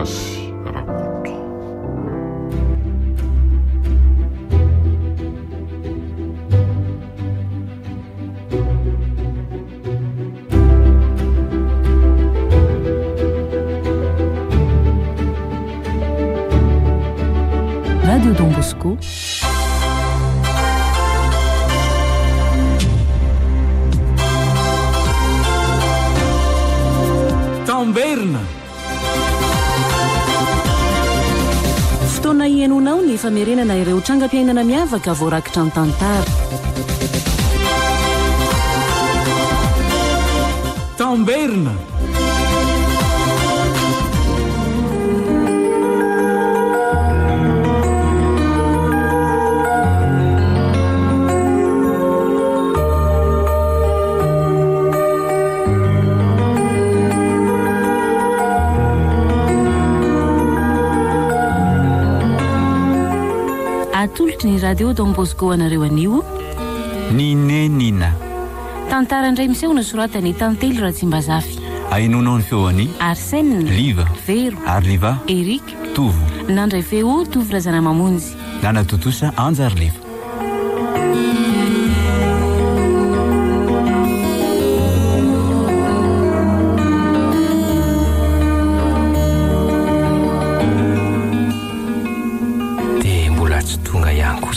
Malagasy Rakoto. Radio Don Bosco. Tamberna. Fotoana ianonao ny famerenana ireo trangam-piainana miavaka voarakitra ny tantara. Tamberna. Atolotry ny radio Don Bosco anareo anio. Ninenina. Tantara indray miseho nosoratany Tantely Ratsimbazafy. Ainonao ny feoany Arsène, Liva, Vero, Arliva, Eric, Tovo. Nandray feo Tovo Razana Mamonjy. Nana Totosa Anja Arliva.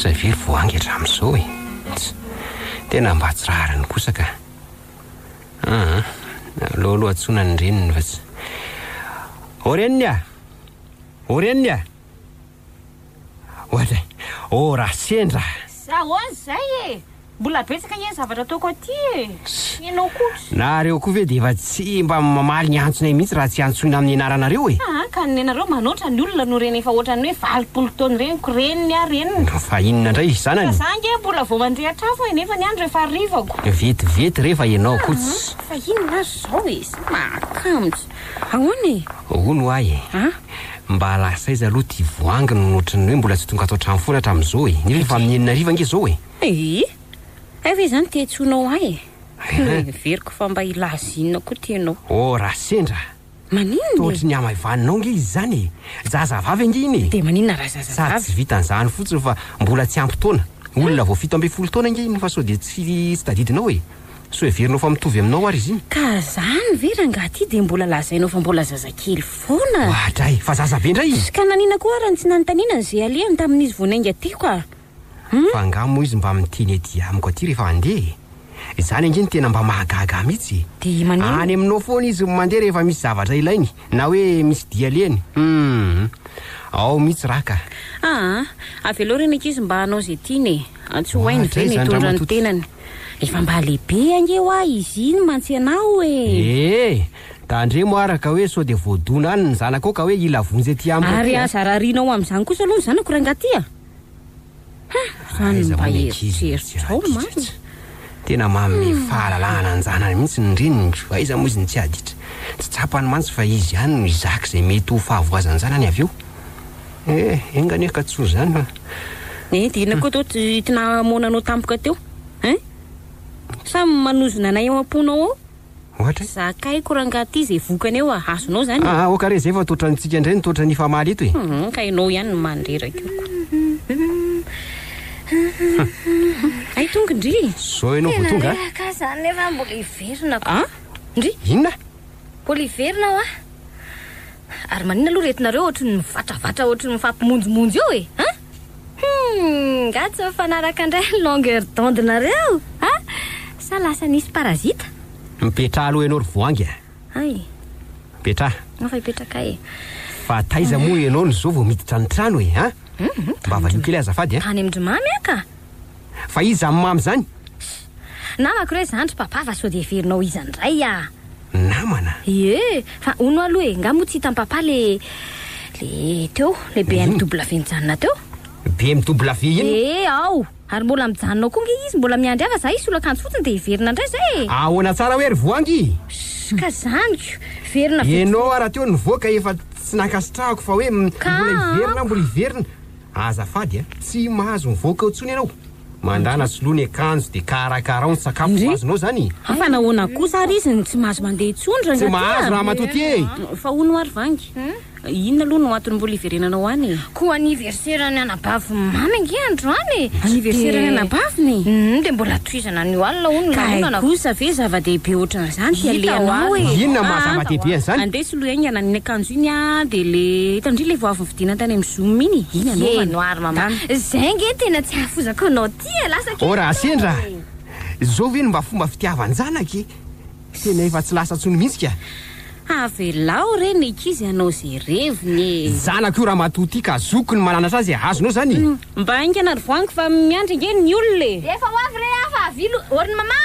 Very voangy hatramin'izao e. Tena mba tsy rariny kosa ka. Aloha atsona ny reniny fa tsy. Orenina. Orenina. Ohatra. Oh, raha sendra. Ahoana zay e? Mbola betsaka ny zavatra ataoko aty e. Ianao kosa. Nareo koa ve dia efa tsy mba mamaly ny antsonay mihitsy raha tsy antsoina amin'ny anaranareo e. Ka ny anareo manoatra ny olona no reny efa ohatrany hoe 20 taona reniko reniny a reniny. Fa inona indray izanany? Zange mbola vao mandrehatra afo e nefa ny andro efa arivako. Vetivety rehefa ianao kotsy. Fa inona zao e? Makamitsy. Ahoana e? Hono ahy e. Mba lasaiza aloha ty voangy no ohatrany hoe mbola tsy tonga atao trano foana hatramin'izao e. Nefa efa amin'ny 9 ange zao e. Efa zany tetsoinao ahy e. Veriko fa mba ilazinao koa tianao. Oh, raha sendra. Maninona? Tohatry ny amaivaninao nge izy zany e. Jazavavy ange iny e. De maninona raha zazavavy? Sady tsy vitan'izany fotsiny fa mbola tsy ampy taona. Olona vao 17 taona ange iny fa sao dia tsy tadidinao e. So everinao fa mitovy aminao ary izy iny. Ka zany vera ngaty de mbola lazainao fa mbola zazakely foana. Ohatray, fa zazabe indray izy. Ka nanina koa raha tsy nanontaniana izay alehany tamin'izy vonainga aty koa. Fa ngamo izy mba miteny ety amiko aty rehefa andeha. Izany angeny tena mba mahagaga mihitsy. De maninona? Any aminao foana izy mandeha rehefa misy zavatra ilainy na hoe misy dia leny. Ao mihitsy raka. Avy aloha reny ankizy mba hanao izay tiany e. Tsy hoainy ve ny tondra ny tenany. Efa mba lehibe ange ho ahy izy iny mantsy anao e. Tandre mo araka hoe sao dia voadona any ny zanako ka hoe ila vonjy ety amiko. Ary aza rarianao amin'izany kosa aloha ny zanako rangaty a. Zany mba eritreritao mantsy. Tena mamy fahalalahana anjanany mihitsy ny reniny fa iza moa izy ny tsy aditra. Tsy tsapany mantsy fa izy ihany no izaka izay mety ho fahavoazany zanany avy eo. Engane ka tsoa zany fa. De ina koa to tsy namonanao tampoka teo. Samy manozona anay eo am-ponao ao. Ohatra? Zakay korangaty izay vokany eo ahazonao zany. Okare zay fa totra nitsika indray totra ny famaly eto e. Ka ianao ihany no mandreraka eo. Ay tonga ndry. So ianao vao tonga? Ka zany nefa mbola iverina ko. Ndry? Inona? Mbola iverina ao Ary maninona aloha retinareo ohatry ny vatravatra ohatry ny mifampimonjomonjo eo e. Gatsy mifanaraka indray longueur d'onde-nareo. Sa lasa nisy parazita? Mipetraha aloha ianao ry voangy. Ay. Mipetraha. Fa ipetraka e. Fa taiza moa ianao nyzao vao miditra ny trano e, Mba vadio kely azafady Any amindrimamy aka. Fa iza amin'ny mamy zany? Namako hoe zandry papa fa sao dia everinao iza indray Namana? Fa ono aloha e, ngamo tsy hitan'ny papa le teo, le BMW nijanona teo. BMW iny? Ao. Ary mbola mijanona koa nge izy, mbola miandry afa za izy solo-kanto fotsiny dia iverina indray zay. Ahoana tsara hoe ry voangy? Ka zany verina. Ianao ara teo nivoaka efa tsy nakasitrahako fa hoe mbola iverina. Azafady tsy mahazo mivoaka otsony ianao. Mandana soloany akanjo dia karakarao ny sakafo azonao zany. Fa nahoana kosa ary izy tsy mahazo mandeha intsony raha tsy mahazo raha matoty e. Fa hono ary vangy. inona aloha no antony mbola iverenanao any koa anniversaire-ny anabavy mamy angiandro any anniversaire-ny anabaviny dia mbola toizana ny alina ka kosa ve zava-dehibe ohatran'izany ty aleanao inona mahazava-dehibe an'izany andeha soloha igny ananiny akanjo iny dia le hitandry le voavy vidina tany amin'ny zoom iny iny anaovanoary mama zay nge tena tsy hafozako anao ty lasa ora asendra zao ve no mba fomba fitiavany zanaky tena efa tsy lasa tsony mihitsy ka avelao reny ikizy anao zay reviny zanako io raha matoty ka zoko ny mananatra azy azonao zany mba inga anary voangy fa miandry nge ny olona efa hoavy re afa avilo oriny mama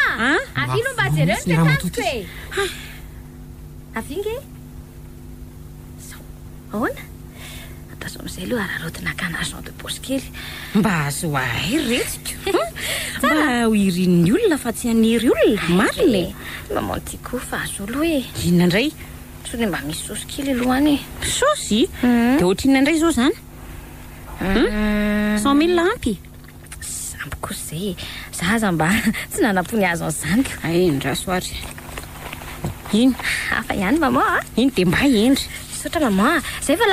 avilo mba jereo ny tekaniko e avinge ahoana atazo am'izay aloha ararotina canagement de poche kely mba azo ahay retsika mba ho irin'ny olona fa tsy aniry olona marina mamanty koa fa azo aloha e inona indray so ny mba misy sosy kely alohany sosy dia ohatr'inona indray zao zany 100 000 ampy samby koa zay zaza mba tsy nanam-pony azo an'izanyko ndrasoary iny hafa ihany mama iny dia mba endry sotra mama zay fa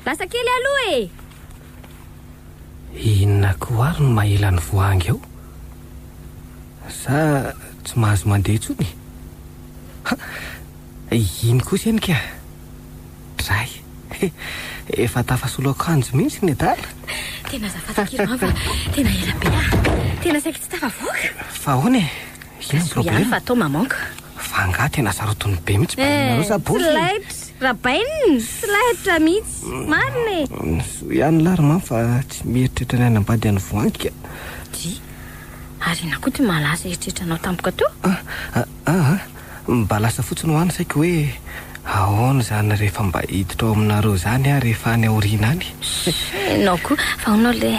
lasa kely aloha e inona koa ary no mahelany voangy ao sa tsy mahazo mandeha tsony iny kosa any ka dray efa tafasolo akanjo mihitsy ny dala tena zafatakely mava tena ela be tena saiky tsy tafavoaka fa hoany ino problème fa atao mamanko fa nga tena sarotony be mihitsy bainareo sabory rabainy tsy lahitra mihitsy mariny so ihany lary mamy fa tsy mieritreritra ny ainambady any voangy ka ty ary ina koa ty malaza eritreritranao tampoka to mba lasa fotsiny ho any saika hoe ahoana zany rehefa mba hiditra ao aminareo zany rehefa any aoriana any enao koa fa honao le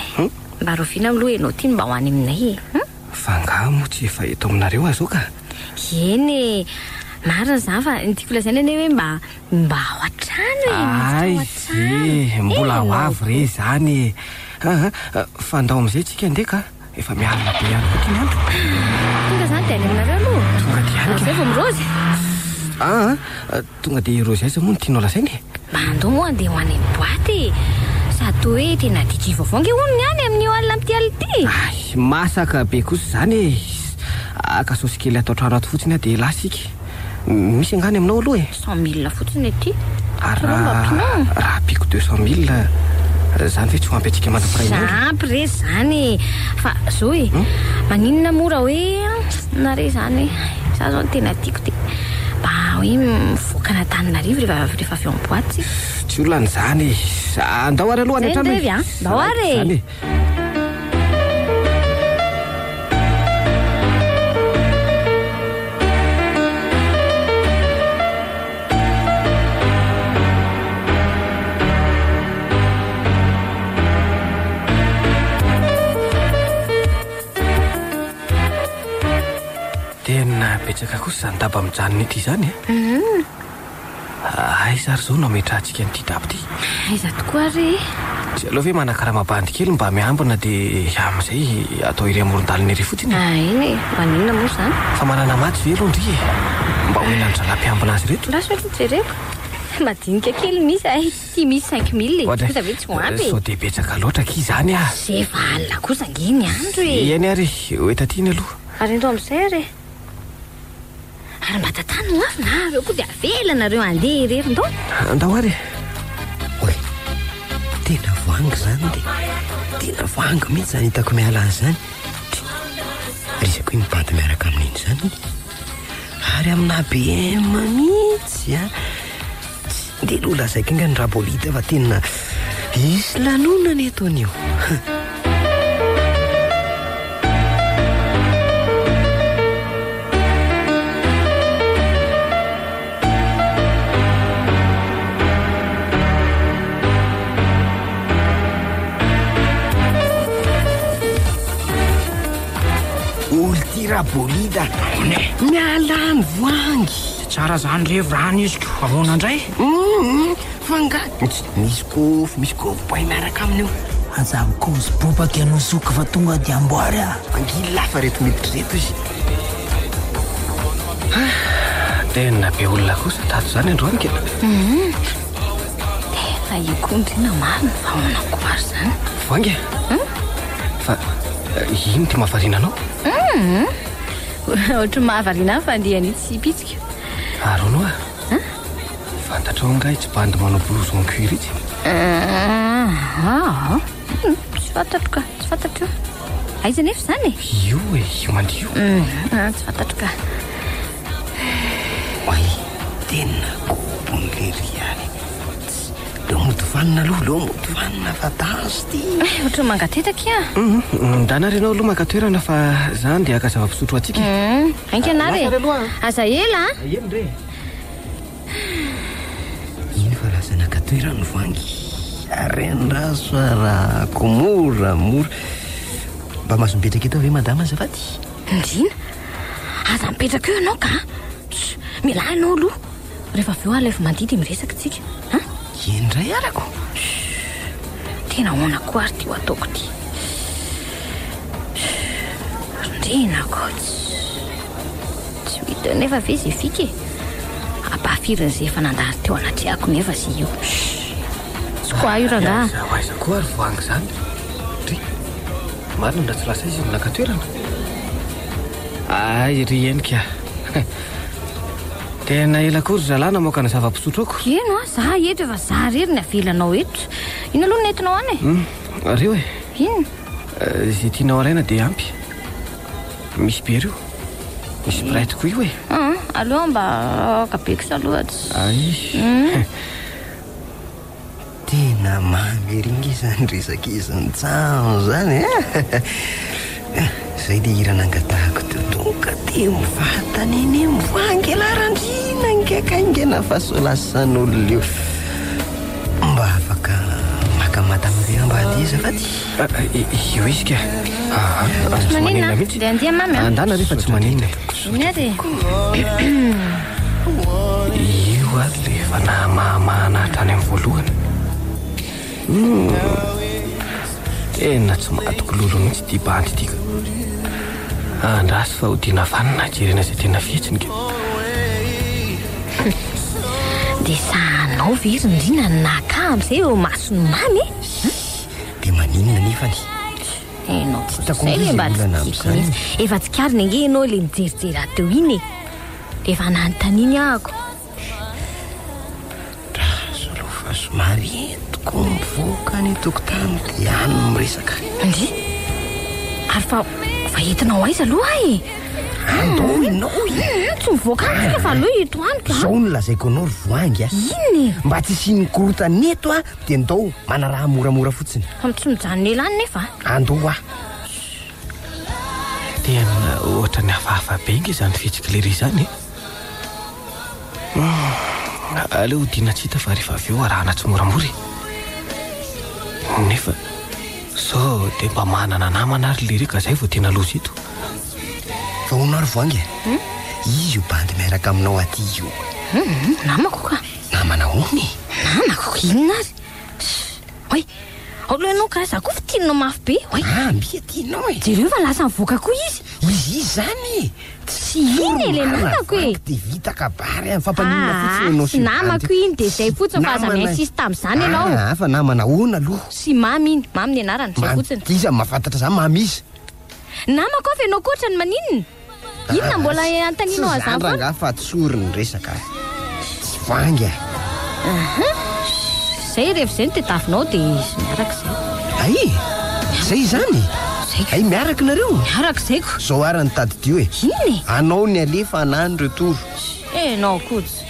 mba roviana amiloha enao ty mba ho any aminay fa nga mo tsy efa eto aminareo azao ka eny marina zany fa ntiako lazany ane hoe mba ao atrano mbola ho avy re zany fa ndao am'izay tsika ndeka efa mialina be ihany koa ty ny andro tonga zany dia any aminareo aloha tonga dia any zay vo mirozy tonga dia rozy aiza moa ny tianao lazainy mba andao moa andeha ho any amin'ny boaty sady hoe tena diji vaovongy honony any amin'io alina amity ali ty masaka be kosa zany akasosy kely atao trano ato fotsiny dia lasika misy angany aminao aloha 100 000 fotsiny ety raha piko 200 000 zany ve tsy ho ampy atsika manam-piray ampy re zany fa zao e maninona mora hoe nare zany za zao tena tiako ty mba hoe mivoaka na taninarivo rehefa avy amin'ny boaty tsy olona n'izany andao ary aloha any atrano ndao ary tena betsaka kosa zany daba mijanona ity zany aiza ary zao nametra antsika nyity daba ty aiza tokoa ary tsy aloha ve manakaramabandi kely mba miambina dia amin'izay atao iry amoron-dalana iry fotsiny iny maninona moa zany fa manana maty ve aloha ndry mba hoenandra lampiambina azy reto laso eto jereko madinika kely misy ty misy 5 000 kosa ve tsy hoampy sao dia betsaka loatra ki zany zay fa alina kosa ngeny andro eny ary hoetatiny aloha ary ndo amin'izay ary mba tatany hoavy nareo koa dia avelanareo andeha irery ndao andao ary oe tena voangy zany dia tena voangy mihitsy zany hitako miala azy zany risako hoe mipady miaraka amin'iny zany ary amina BM mihitsy tsy dia loha lazaiko inga ny rabolita fa tena isy lanonany eto an'io rabolida mialany voangy tsara zany revorany iziko ahoana indray fanga misy kofo boay miaraka amin'io azabikozy bobaka anao soka fa tonga di amboary angily lafa reto miditra reto izy tena be olona kosa tato zany androany ke fa ikondrina marina fa honako maro zany voangy fa ino ty mahavariana anao ohatry mahavariana fandehan'i tsy pitsika aronao fantatrao ngay tsy bandy manao blouse en cuir izy tsy fantatro ka tsy fantatro aiza nefa zany io io mandio tsy fantatro ka oay tena kombonlery any leo motivanina aloha leo motivanina fa tasy ty ohatry mangatetaka ndanarynao aloha maka-toerana fa zany dia aka zava-pisotro atsika ankanary aza ela eny re iny fa lasa naka-toerana vangy arendraso arahako moramora mba mahazo-mipetraka eto ve madama azafady indrina aza mipetraka eo ianao ka mila anao aloha rehefa aveo alefa mandidy miresaka tsika indray arako tena hoana ko ary ty ho ataoko ty rindrinako tsy hita nefa ve zay fika ampahafiriny zay efa nandary teo anatreako nefa sy io sy koa io rangaha aiza koa ary voangy zany ry marina nda tsy lasa izy naka-toerana ay ry enika tena ela kory zalana moka na zava-pisotro ako eno za eto efa za rery ny avelanao eto ino aloha ny entinao any reo ino zay tianao araina dia ampy misy be reo misy bright koa io aloha mba akabekisa aloha tsy ay tena mameriny izany resaka izany tsano zany zay dia iranangatahako totonka te mivatany eny mivoangy alarandrina ngekaingena fa solasan'olo io mba afaka makamatamirena mba adiza fa ty io izy ka tsy maninona dia andia mamy andana rehefa tsy maninona nary io ary rehefa namamanahatra any amin'ny voalohany tena tsy matoko lolo mihitsy ty bandy tika andrasy fa hodiana vanina jerena zay tena fihetsiny ke dia sahanao ve rindrina naka am'izay eo masony mamy dia maninona nefany enao tsizay le mba tsyiko mihitsy efa tsy kariny ange ianao le mijerijery ateo iny efa nanontaniany ahako razo aloha fa somary entiko mivoaka ny tokotany dia any miresaka ndry ary fa entinao aiza aloha andao inao tsy mivoaka anytsika fa aloha eto anyka zao no lazaiko anao ry voangy inony mba tsy sinikorotany eto dia andao mana raha moramora fotsiny tsy mijanona elany nefa andao tena ohatra ny hafahafa be nge zany fihetsika zany aleo hodiana tsy hita fa rehefa avy eo arahana tsy moramora nefa sao dia mba manana namana ary le reka zay vao tena loza eto fa honao ry voangy izy io bandy miaraka aminao aty io namako ka namana hony namako inona ary oe aloha ianao ka za koa fa tianao mafy be oe mbia tianao jereo fa lasa mivoaka koa izy zany tsy iny le namako dia vita kabary any fampanina fotsiny ianao sy namako iny dia zay fotsiny fa aza miansisy tamin'izany ianao fa namana hona aloha sy mamy iny mamy ny anarany zay fotsiny iza mahafantatra zany mamy izy namako fa ianao koatra ny manino inona mbola antaninao azany fa ranga fa tsory ny resaka tsy vangy zay rehefa zay no tetavinao dia miaraka zay ay zay zany ay miaraka nareo miaraka zayko zao ary ny tadidio iny anao ny alefa anany retoro enao kotsy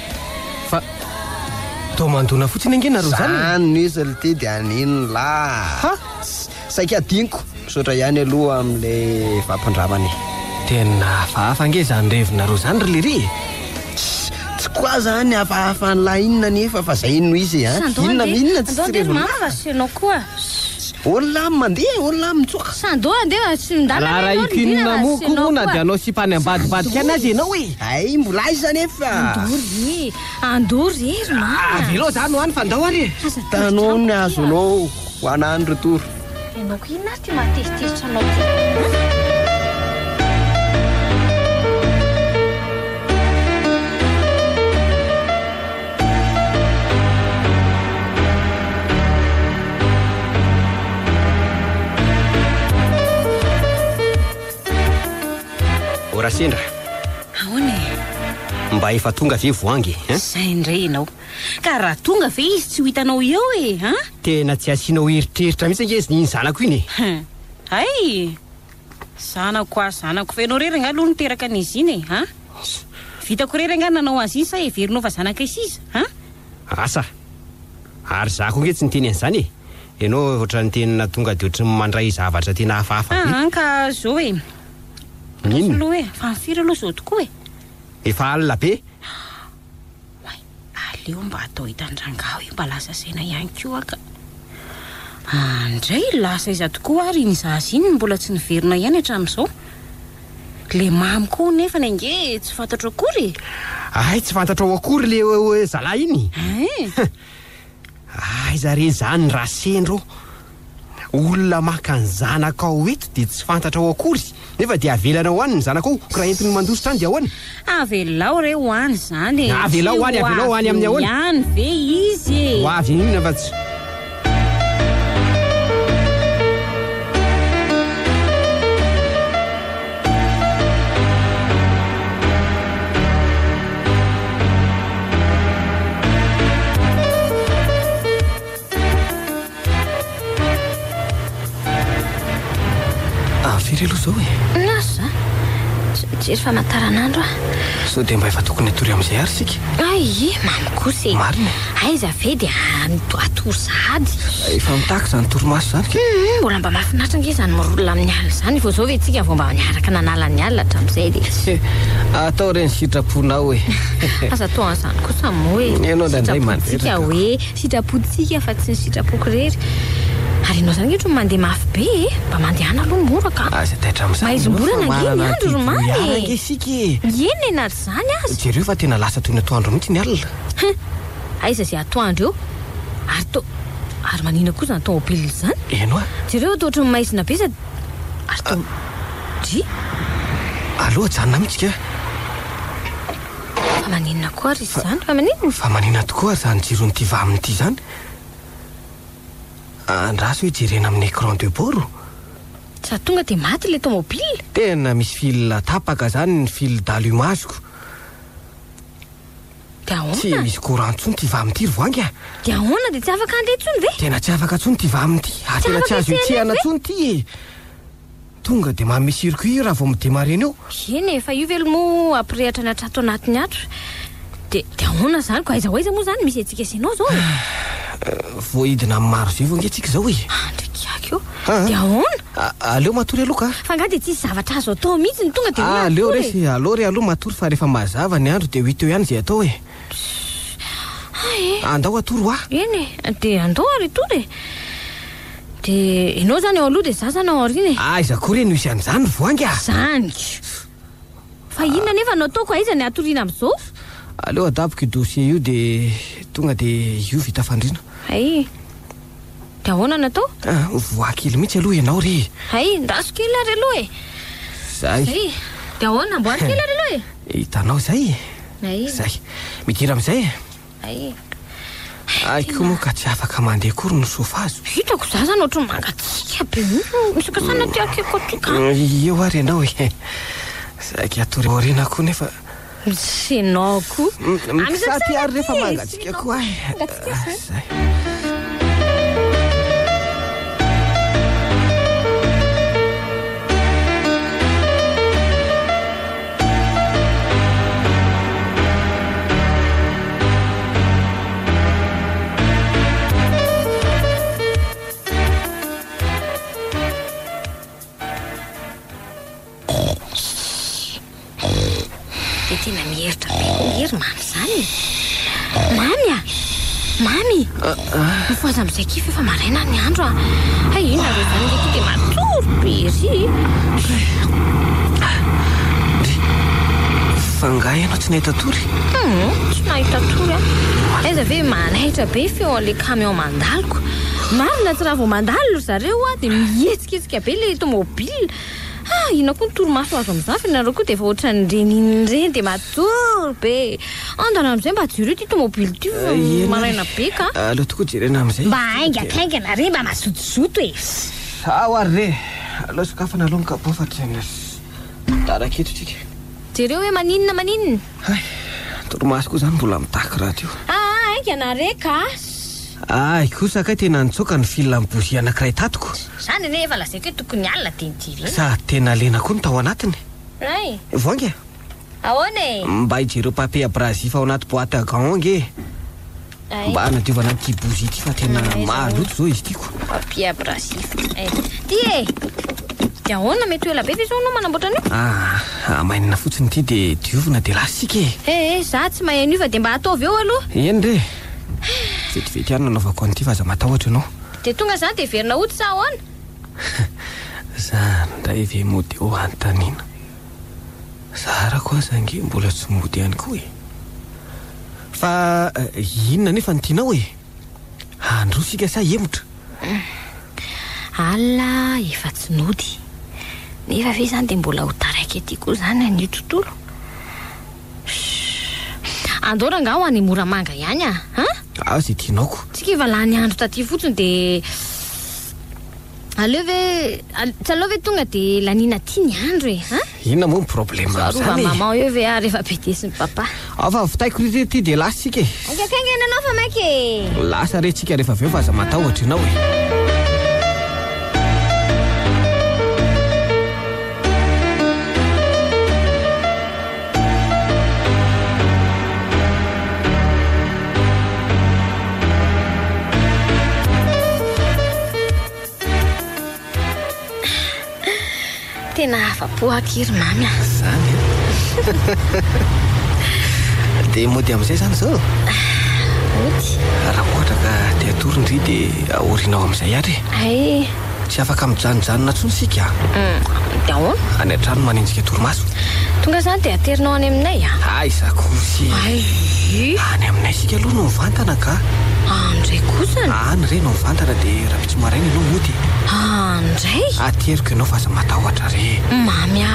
fa tao mandona fotsiny ange nareo zany nisy te dia anino la saika adiniko misaotra ihany aloha amin'le fampandramany tena hafahafa nge zany revinareo zany ry lery tsy koa zany hafahafa nylahy inona nefa fa zay no izy inona mihinona tsy revinao koa olona mandeha olona mitsoka sando andeha sy mindala raha iko inona moko mona dia anao sipany ambadibadika anazy ianao ay mbola aiza nefa andory avelo zany ho any fa andao ary tanao ny azonao ho anany retoro ianao ko inona ty mahatezitezitra anao Sendra. Ahoana Mba efa tonga ve voangy, zay indray ianao ka raha tonga ve izy tsy ho hitanao eo e Tena tsy asianao eritreritra mihitsy ange izy iny zanako iny. ay zanako fa ianao rery anga aloha niteraka an'izy iny e vitako rery anga nanao azy iny sa everinao fa zanaka izy Asa. Ary zako nge tsy niteny an'izany e. Ianao ohatra ny tenina tonga de ohatra ny mandray zavatra tena hafahafa. Ka zao e. Inona? Aloha e, fa firy aloha zao tokoa e. Efa alina be. Wai, aleo mba atao hitan-drangao io mba lasa saina ihany koa ka. Andray lasa iza tokoa ary nizazy iny mbola tsy niverina ihany hatramin'izao. Le mamy koa nefa nge tsy fantatro akory. Ay, tsy fantatro akory le zalahy iny. Ay, zare zany raha sendro. Olona maka ny zanakao eto de tsy fantatro akory. Nefa dia avelanao any ny zanakao, ko raha entiny mandositra any dia ahoana? Avelao re ho any zany e. Avelao any amin'ny ahoana? Ihany ve izy e. Ho avy inona fa tsy. Firy aloha zao e. Nasa jery famantaranandro sao dia mba efa tokony atory amin'izay ary sika. Ay, mamy kosa e. Marina. Aiza ve dia atory sady. Efa mitaka zany torimaso zany ke. Mbola mba mahafinaritra nge zany marolona amin'ny alina zany vao zao ve tsika vao mba niaraka nanala ny alina hatramin'izay dia atao reny sitraponao e. asa toa an'izany kosa moa e. Ianao ndray sitrapontsika hoe sitrapontsika fa tsy ny sitrapoko rery. Ary ianao zany ngetro mandeha mafy be e. Mba mandehana aloha mora ka. Aza taitra amin'izany. Maizom-borana nge ny andro romaly e. Nge sika e. Eny enary zany azy. Jereo fa tena lasa toy ny atoandro mihitsy ny alina. Aiza zay atoandro eo. Ary manina koa zany tômôbily zany. Eno a. Jereo atao ohatran'ny maizina be sady. Ary tao dry. Aloha janona mihitsy ka. Fa maninona koa ary izy zany. Fa maninona? Fa maninona tokoa zany jiron'ity vamin'ity zany. Andraso hoe jerena amin'ny écran de bord. Sa tonga dia maty le tômôbily. Tena misy fil tapaka zany ny fil d'allumage-ko. Dia ahoana? Tsy misy courant ntsony ty vamin'ity voangy a. Dia ahoana dia tsy afaka handeha ntsony ve? Tena tsy afaka ntsony ty vamin'ity. Tena tsy azo etsehana ntsony ty e. Tonga dia manome circuit raha vao midémarrer eo. Eny fa io velo moa ampirehatra ny atrato anatiny atro. Dia ahoana zany ko aiza moa zany misy antsika sinao zao. Voahidina amin'ny maro zay vao ngetsika zao e. Ndraikiaka io. Dia ahoana? Aleo matory aloha ka. Fa nga dia tsy zavatra azo atao mihitsy ny tonga dia aleo resy aloha matory fa rehefa mazava ny andro dia 8 eo ihany zay atao e. Andao atory ho ah. Eny dia andao ary tory e. Dia ianao zany eo aloha dia za zany ao aoriana e. Aiza koa reny misy an'izany voangy a. Zany. Fa inona nefa no ataoko aiza ny atoriana amin'izao? Aleo adaboko io dossier io dia tonga dia io vita fandrina. Ay. Dia ahoana natao? Voakely mihitsy aloha ianao re. Ay, ndaso kely ary aloha e. Zay. Ay. Dia ahoana mboary kely ary aloha e. Hitanao zay. Ay. Zay. Midira amin'izay e. Ay. Aiko moa ka tsy afaka mandeha kory no sofazo. Hitako za zany ohatran'ny mangatsiaka be misaka sana ty akeko toka. Eo ary ianao e. Zay atory aoriana koa nefa. Sinao koa. Misaty ary rehefa mangatsika koa. Zay. Tena mieritra be mamy zany. Mamy a. Mamy. Mifoaza amin'izay kify efa maraina ny andro a. Hay ina reo zany nge dia matory be ry. Fa nga ianao tsy nahita tory? Tsy nahita tory a. Aiza ve manahitra be feo an'le camion mandaloko. Marina tsy raha vao mandalo zareo a dia mihetsiketsiky be le tômôbily. Ina koa ny torimaso azo amin'izany fa nareo koa dia efa ohatran'ny reniny reny dia matory be. Andana amin'izay mba jereo ty tômôbily ty maraina be ka. Aleo tokoa jerena amin'izay. Mba aingakaingana re mba mazotozoto e. Ao ary re. Aleo sokafana aloha ny kapoa fa tsy taraketo tsika. jereo hoe maninona ay torimaso koa zany mbola mitahaka raha teo aika nareka ay kosa kay tena nitsoaka ny fila mibozy anankiray tatoko zany re efa lazaiko hoe tokony alina tenitireny sa tena lena koa ny tao anatiny ay voangy ahoana e mba hijereo papier abrasif ao anaty boîte à gants nge mba anadiovana ny kibozy ity fa tena mahaloto zao izy tiako papier abrasif ty e de ahoana mety ela be ve zao anao manamboatra an'io mainina fotsiny ity de diovina de lasika e za tsy mahay an'io fa de mba ataovy eo aloha eny re vetivety ihany nanaovako an'ity fa aza matahotra ianao de tonga zany de verina oty sa ahoana zany ndray ve mody eo anontaniana zara koa zange mbola tsy mody ihany koa e fa inona nefa ny tianao e androsika sa emotra ala efa tsy nody nefa ve zany de mbola ho taraiky aty koa zany ny tontolo andora nga ho any moramanga ihany zay tianaoko tsika efa lany andro taty fotsiny de aleo ve tsy aleo ve tonga de lanina ty ny andro e inona moa ny problema arova maman eo ve rehefa betesy ny papa fa vitaiko ty de lasitsika e akaikaingana anao fa maiky lasa retsika rehefa aveo fa aza matahotra ianao e tena afa-po akiry mamy zany de mody am'izay zany zao ody raha ohatra ka de atorindry de aorinao am'izay ary ay tsy afaka mijanonjanona tsony sika de ahoana any an-trano manenjika torimaso tonga zany de aterinao any aminay ay zakosy any aminay sika aloha no mivantana ka andray kosany any re no mivantana de raha pitsy maraina ianao mody andray ateriko ianao fa aza matahotra re mamy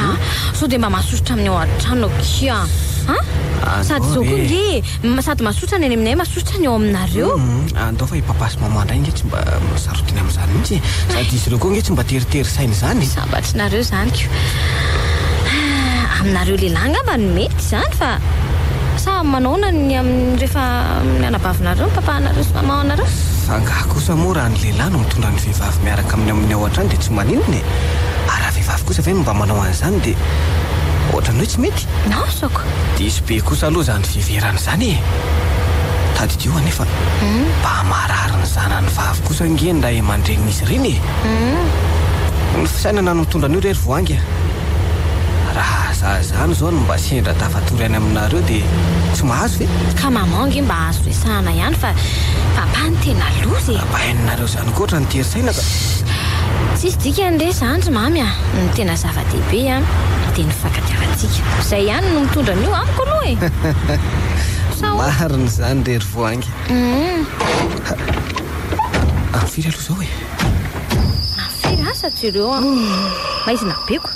so de mba masosotra amin'ny ao an-trano kia sady zao koa nge sady masosotra ny any aminay masosotra ny ao aminareo andao fa ipapasy mamandray nge tsy mba sarotiny am'izany mihitsy sady izy ireo koa nge tsy mba teritery sainy zany sambatrinareo zany ko aminareo lehilahy ngamba no mety zany fa sa manaona ny amin'ny rehefa mianabavinareo papanareo sy mamanareo fangah kosa moa raha ny lehilahy no mitondra ny vehivavy miaraka amin'ny ao an-trano de tsy maninona e raha vehivavy kosa ve mba manao an'izany de ohatrany hoe tsy mety nasako diso be kosa aloha zany fiverana zany e tadidio anefa mba marary ny zanany vavy kosa nge nda mandregny izy reny ny fisainana no mitondra an'io rery voangy raha zany zao no mba sendra tafatory any aminareo de tsy mahazo ve ka mamangy mba azo resahana ihany fa papany tena lozy bahainareo zany koatra ny terisaina ka tsisy dika nre zandry mamy ny tena zava-dehibe de ny fankatiavantsika zay ihany no mitondra an'io amiko aloha e mariny zany rery voangy firy aloha zao e firy asa jereo maizina beko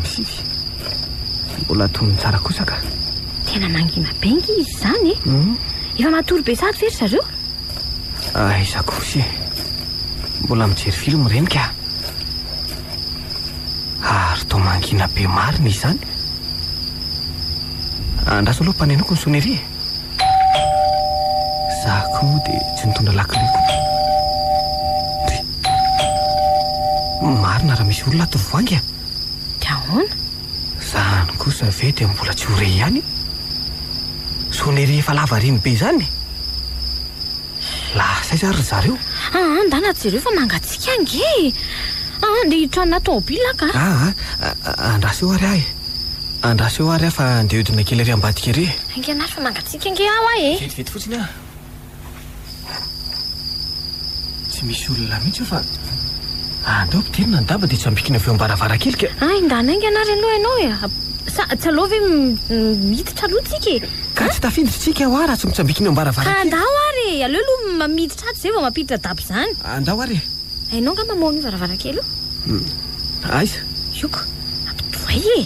misivy mbola tonony tsara kosa ka tena mangina bengy izy zany efa matory be sady fery zareo izakosy mbola mijery film reny ka ary tao mangina be marina izy zany andraso aloha mpanenako ny sonery zako de tsy nitondra lakileko marina raha misy olona ato voangy ahoana zany kosa ve de mbola tsy hore ihany sonery efa lavariny be zany lasay zary zareo ndana jereo fa mangatsika nge nde hitrana tomobila ka andraseo ary ahy andraseo ary ahy fa nde hodina kely ary ambadika re angenary fa mangatsika nge ao ahy vetivety fotsiny tsy misy olona mihitsy fa andao piterina ny daba de tsy ambikina aveo ambaravara-kely ka indana angenary aloha ianao tsy aloha ve miditra aloha tsika ka tsy tafiditra tsika aho raha tsy mitsambikina ambaravara-kely andao ary aleo aloha miditra ato zay vao mampiditra dabo zany andao ary ainao nga mamoagny varavara-kely aiza ioko ampitoay e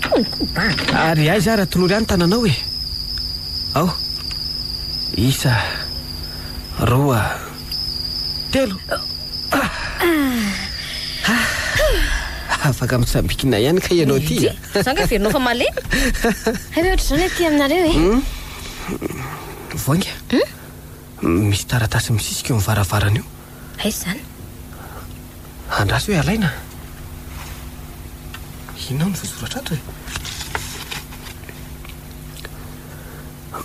tonkoba ary aiza raha tolory any tananao e ao isa roa telo afaka mitsambikina ihany ka ianao ty zanga verinao fa malemy hay ohatra zany aty aminareo voanga misy taratasy misisika eo mivaravarana io aizy zany andrasy hoe alaina inao ny voasoratra ato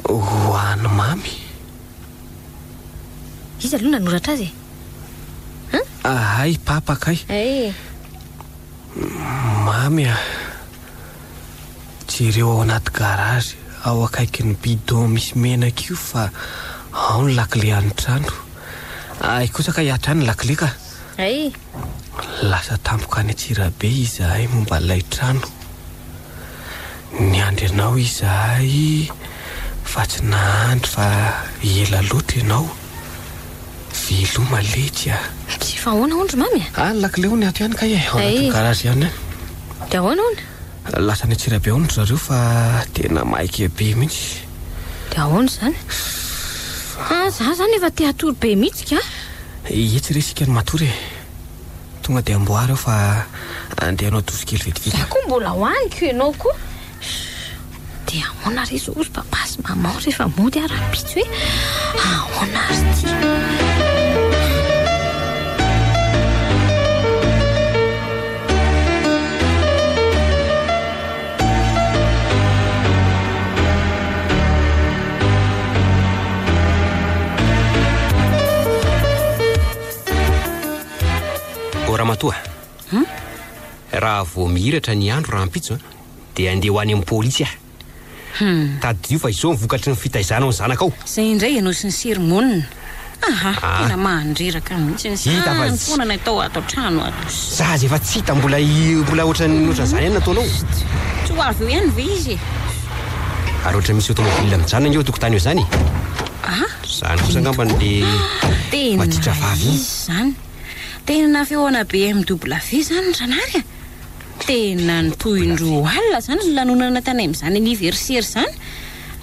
ho any mamy izy aloha nanoratra azy ay papakay mamy jereo ao anaty garazy ao akaiky ny bidon misy menaka io fa ao ny lakile any trano ay kosa ka hiatra any lakile ka lasa tampoka any Atsirabe izahay momba lay trano ny andry anao izahay fa tsy nahandry fa ela loatra ianao velo malety tsy fa ahoana ondry mamy ny lakile ony ato ihany ka ao anaty garazy ihany de ahoana ona lasa ny Atsirabe ondry zareo fa tena maika be mihitsy de ahoana zany za zany efa te hatory be mihitsy ka etsy resika ny matory tonga de amboary eo fa andeha anao dozy kely vetivety za koa mbola hoaniko ianao koa de ahoana ry izy ozy papa sy mama rehefa mody ara-pitsy hoe ahoana ry ty Ramatoa raha vao mihiratra ny andro raha ampitso dia andeha ho any amin'ny polisy tadio fa izao mivokatry ny fitaizana ny zanakao zay indray ianao sy ny sermonina tena mahandreraka mihitsy ny foana natao ato trano ato zaza efa tsy hita mbola ohatran'izany ihany nataonao tsy ho avy eo ihany ve izy ary ohatra misy automobile mijanona eo tokotany eo zany zany kosa angambany le matitra vavy zany tena feoana BMW zany ranary tena nitoindroa alina zany ny lanonana tany amin'izany anniversaire zany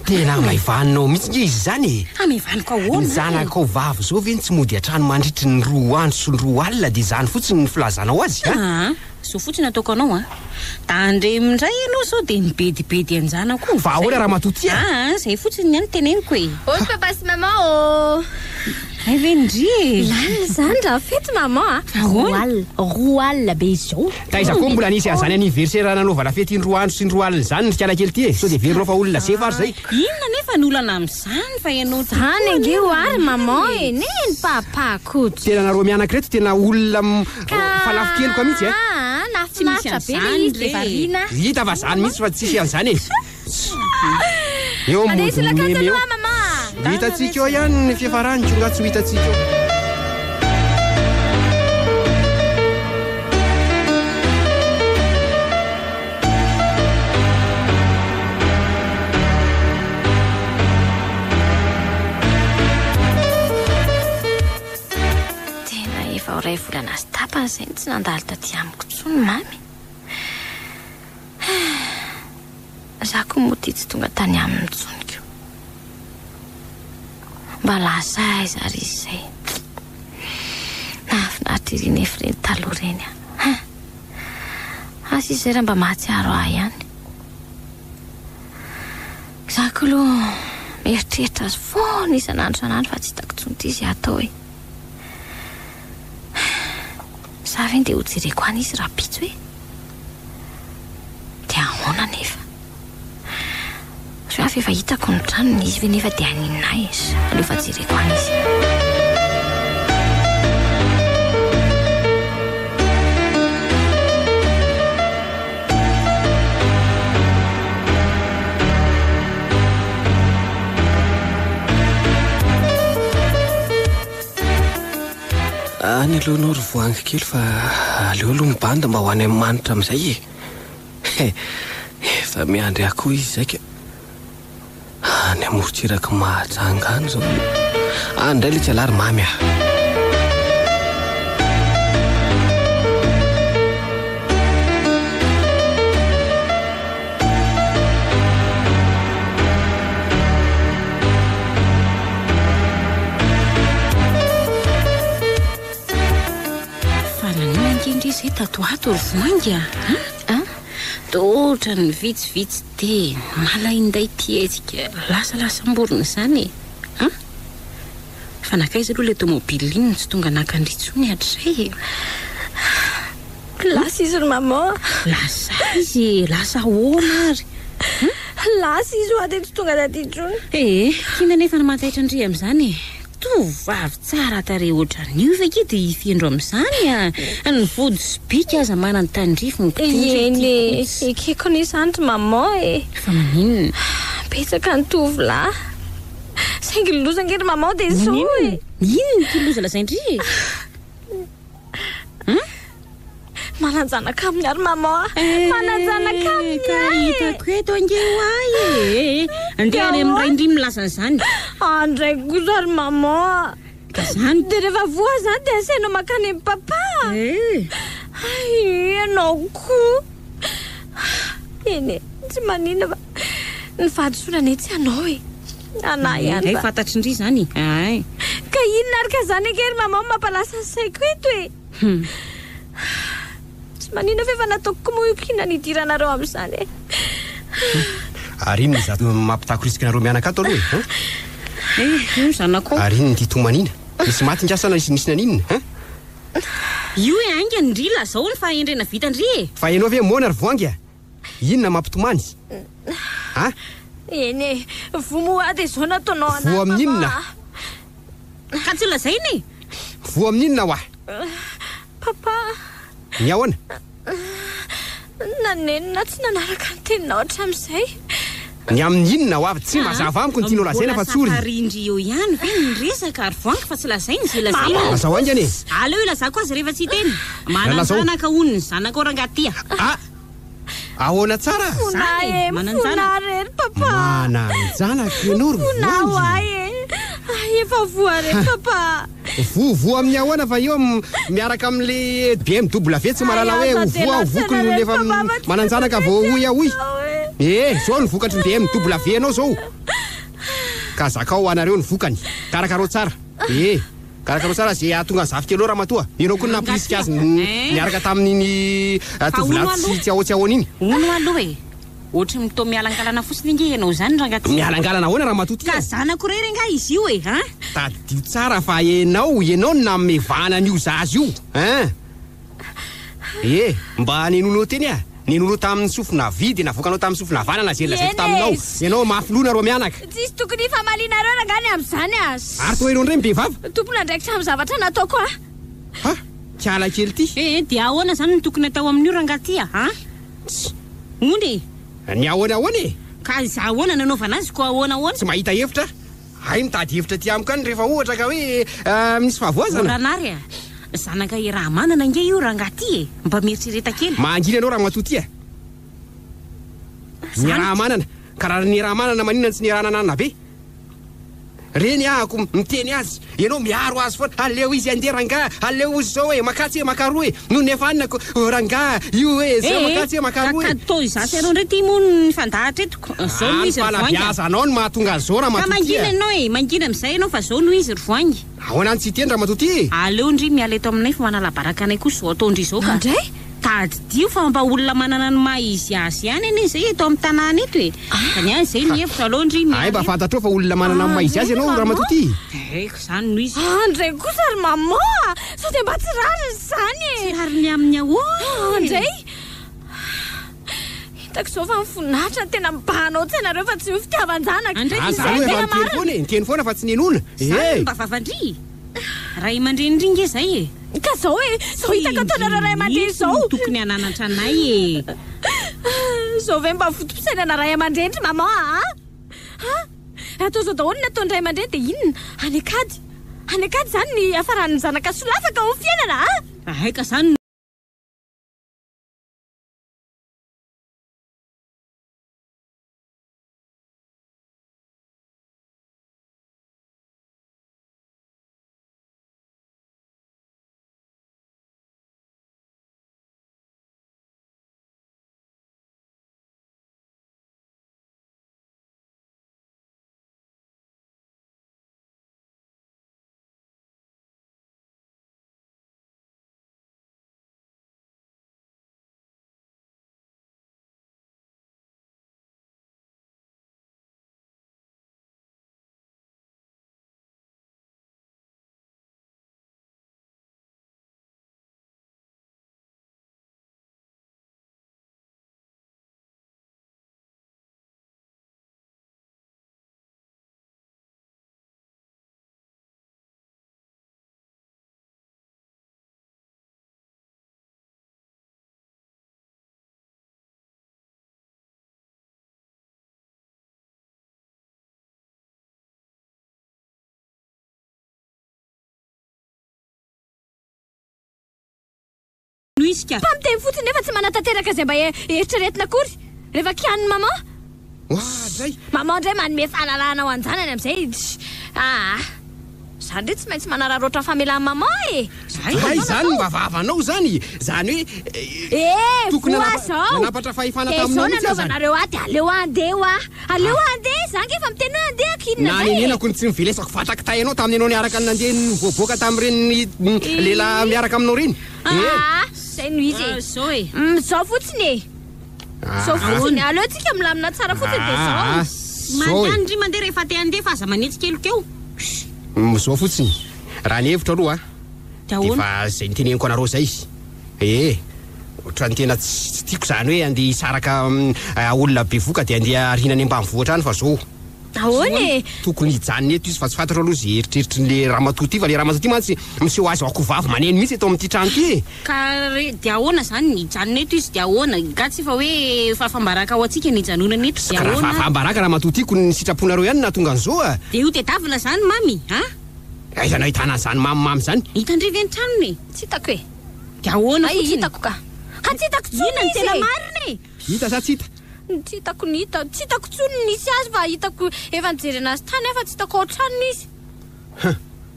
tena maivaninao mihitsy izy zany maivaniko ahoana ny zanakao vavy zao ve tsy mody atrano mandritry ny 2 andro sy ny 2 alina dia zany fotsiny ny filazanao azy so fotsiny ataoko anao tandremindray ianao zao dia nibedibedy anjanako fa ahoana raha matoty zay fotsiny ihany teneniko oy papa sy mama ay vendry lalina zany raha fety mama roa alina be izao taiza koa mbola nisy an'izany anniversaire nanaovana fety ny 2 andro sy ny 2 alina zany ny kialakely ty sao dia verinao fa olona sefa ary zay inona nefa ny olana amin'izany fa ianao zany ange ho ary mama neny papa koto tena naroa mianak'ireto tena olona falafo kely koa mihitsy nafinaritra be le izy de varina hita fa zany mihitsy fa tsisy an'izany eo modimemy eo hitatsika eo ihany ny fiafaraniko nga tsy ho hitatsika eo tena efa ray volana azy tapany zay tsy nandalo taty amiko tsony mamy za koa moty tsy tonga tany amin'ny tsoniko mba lasa aiza ry izay nafinaritra ireny efa reny taloha reny azy izay raha mba mahatsiaro ahy ihany za koa aloha mieritreritra azy foana isan'andro san'andro fa tsy hitako tsony ty izy atao za ve ndeha hojereko any izy raha pitso dia ahoana nefa so efa hitako ny tranony izy ve nefa dia aninay izy alefa jereko any izy any alohanao ry voangy kely fa aleo aloha mibanda mba ho any amin'ny manitra amin'izay efa miandry akoho izy zaika any amorotsiraka mahajanga any zao andray le tsy alary mamy zay tato ato ry voanga totra ny vitsivitsy te malainday tietsika lasalamborona izany fa nakaiza aloha ilay tomobily iny tsy tonga nakandritsony hatray lasa izy ry maman lasa izy lasa hoana ary lasa izy ho aty tsy tonga taty intsony kina nefa namataitra andry amin'izany tovavy tsara tare oatra nio fa ke dia fiandro amin'izany ny vody sibika aza manany tandrifo eny ekeko n'izany ry maman fa maninona petsaka ny tovolahy saingy loza ngery maman dia so inona kiloza lazaindry mananjanaka aminy ary maman mananjanaka aminy hitako eto angeo ahy andeha any amin'ny raindry milaza an'izany andray kosa ry maman ka zany dia rehefa voa zany dia asainao makany amin'ny papa ianao koa eny tsy maninona fa ny fahadisoana etsy ianao anahy ihany fantatry indry zany ay ka inona ary ka zany ekery maman mampalasa ny saiko eto tsy maninona fa efa nataoko koa moikina nidiranareo amin'izany ary iny zato mampitako risikinareo mianakato aloha io zanako ary iny ty tomanina misy maty ndrasana nisy naninona io anga ndry lazao ny fahendrena vita ndry fa ianao ve moana ry voangy inona mampitomany eny vomoa dia zao nataonao anahy vo amin'inona ka tsy lazainy vo amin'inona ho papa ny ahoana nanenina tsy nanaraka ny teninao hatramin'izay ny amin'inona ho avy tsy mazava amiko ny tianao lazaina fa tsory safarindry eo ihany ve ny resaka ary voangy fa tsy lazainy zay lazaina lazao aingany aleo ilazako azy rehefa tsy teny mananjanaka hono ny zanako rangatya ahoana tsara fona rery papa mananjanaka ianao ry voangy efa voa rery papa voa amin'ny ahoana fa eo miaraka amin'le BMW tsy malala hoe voa vokony no lefa mananjanaka vao hoy ahoy zao ny vokatry ny BMW anao zao ka zakao anareo ny vokany karakarao tsara karakarao tsara zay atonga ny zafika aloha raha matoa ianao koa nampirisika azy miaraka tamin'iny tovolahy tsy ahotsy ahoana iny ono aloha ohatry mito mialangalana fotsiny inge ianao zany rangaty mialangalana ahoana raha matoty ka zanako rery nga izy io tadio tsara fa ianao no namevana an'io zazy io mba nenonao teny nenonao tamin'ny sofina vidy navokanao tamin'ny sofina vanana zay lazaiko taminao ianao mafilona ro mianaka tsisy tokony famalianareo rangany amin'izany ary toa ianao ndray mibevava tompona ndraikitra amin'ny zavatra nataoko kiala kely ty dia ahoana zany ny tokony atao amin'io rangaty ony ny ahoana ka za ahoana nanaovana azy ko ahoana tsy mahita hevitra ay mitady hevitra ty amiko any rehefa ohatra ka hoe misy fahavoazana ranary zanaka raha manana nge io rangaty mba mieritsereta kely manginy anao raha matoty ny raha manana ka raha ny raha manana maninona tsy ny raha nanana be reny ahako miteny azy ianao miaro azy foana aleo izy andeha ranga aleo izy zao hoe makatsy makaroa no nefanako ranga io hoe zao makatsy makaroa to izasy anao ndray ty mo ny fandahatra etoko zao no izy biasa anao no mahatonga azao raha matoty mangina anao mangina amin'izay anao fa zao no izy ry voangy ahoana ny tsy teny raha matoty aleo ndry miala eto aminay fa manalabaraka anay koa zao ataondry zao ka ndray tadidio fa mba olona manana ny maha izy azy ihany anie zay eto amin'ny tanàna eto kany any zay ny hevitra aloha ndry ay mba fantatrao fa olona manana ny maha izy azy ianao raha matoty zany no izy andray kosa ry maman sao dia mba tsy rary zany tsy rariny amin'ny ahoa andray hitako zao fa mifonatra tena mibahanao tsy ianareo fa tsy ho fitiavan-janaka zany hoe efa niteny foana fa tsy nenona mba vavandry ray aman-dreny nge zay ka zao zao hitako ataonareo ray aman-dreny zao tokony hananatra anay zao ve mba fotom-pisainana ray aman-dreny maman atao zao daholo ny ataony ray aman-dreny dia inona any akady zany ny afaran'ny zanaka solafaka ho fiainana aika zany izy ka mpamteny fotsiny nefa tsy manatanteraka izay mba eritreretina akory rehefa kianiny mama zay mama ndray manome fahalalana ho anjanany am'izay zany ndre tsy maintsy manararoatra famelan'ny mama ay zany mba vavanao zany zany hoe tokony nanapatra fahefana taminao mihitsy zany nanaovanareo aty aleo andeha zany efa miteny hoe andeha kinona na nenenako ny tsy mivelesako vataka tay anao tamin'ny anao niaraka nandeha nivoaboaka tamin'ireny lehilahy miaraka aminao reny zay no izy zao fotsiny zao fotsiny aleo tsika milamina tsara fotsiny de zao mandandry mandeha rehefa te andeha fa aza manetsy kelokeo zao fotsiny raha ny hevitra aloha defa zay niteneniko anareo zay ohatrany tena tsy tiako zany hoe andeha hisaraka olona be voka de andeha arinany ambanivohitra any fa zao ahoany tokony hijanony eto izy fa tsy fantatra aloha zay eritreritrin'le ramatoa ty fa le ramatoa ty mantsy miseho azy ako vavy maneno mihitsy eto amin'ity trano ty ka de ahoana zany hijanona eto izy de ahoana gatsy fa hoe fafambaraka ao atsika ny hijanonana eto de ahoana fafambaraka ramatoa tyko ny sitraponareo ihany na tonga an'izao de io tetavina zany mamy aiza na hitana zany mamimamy zany hitandrivy any tranony tsy hitako e de ahoana ay hitako ka tsy hitako tsony ny tena mariny hita sa tsy hita tsy hitako ny hita tsy hitako tsony nisy azy fa hitako efa nijerena azy tany efa tsy hitako ohatraniny izy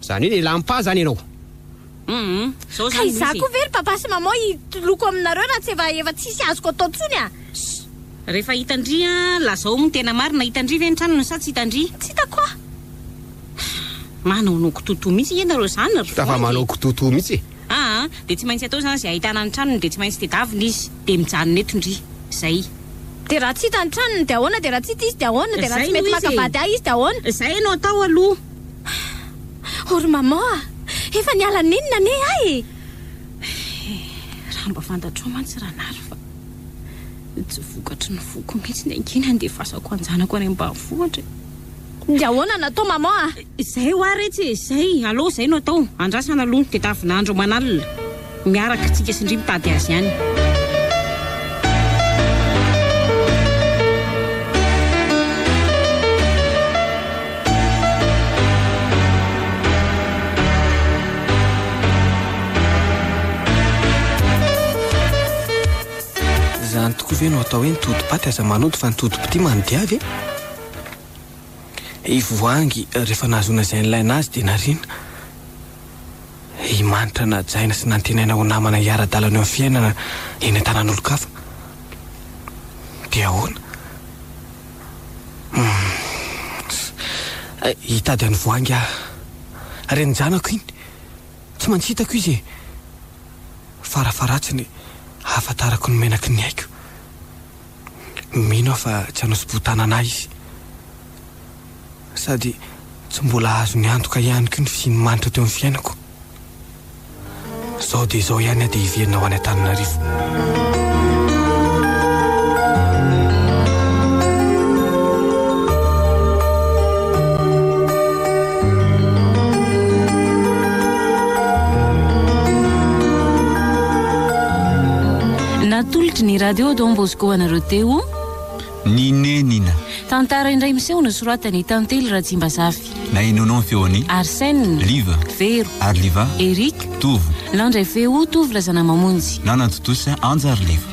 zany hoe lehilahy mpa zany ianao ka izako very papa sy mama hitoloko aminareo raha tsy efa tsisy azoko atao tsony rehefa hitandria lazao ny tena marina hitandrivy any tranony sa tsy hitandry tsy hitako manao kototo mihitsy ianareo zany tafa manao kototo mihitsy de tsy maintsy atao zany zay ahitana ny tranony de tsy maintsy tetavina izy de mijanona etondry zay de raha tsy hita ny tranony de ahoana de raha tsy hita izy de ahoana de raha tsy mety makavady ahy izy de ahoana zay anao atao aloha ory mama efa niala ninona ne ay raha mba fantatrao mantsy raha nary fa tsy vokatry ny foko mihitsy ny ankiny andeha fasako anjanako any ambanivohitra de ahoana natao mama zay ho aretsy zay aloha zay no atao andrasana aloha de tavinandro manalina miaraka tsika sindry mitady azy ihany zany tokoa ve no atao hoe nitodim-paty aza manoto fa nitodimpoty manodiavy ivoangy rehefa nahazona zay nylaina azy de narina himanitra najaina sy nantenaina ho namana hiara-dalana eo amin'ny fiainana eny an-tanan'olo-kafa de ahoana hitady any voangy reny janako iny tsy mantsy hitako izy farafaratsiny hafantarako ny menaky ny haiko mino fa tsy hanosy-botanana izy sady tsy mbola azo ny antoka ihany ko ny fisiny manitra teo amin'ny fiainako zao de zao ihany de hiverina ho any Antananarivo natolotry ny radio Don Bosco anareo teo Ninenina tantara indray miseho no soratany tantely Rajimbazafy na inonon feony Arsène Liva Vero Arliva Eric Tovo Landray feo Tovo lazana mamonjy Nana Totosa Anjar Liva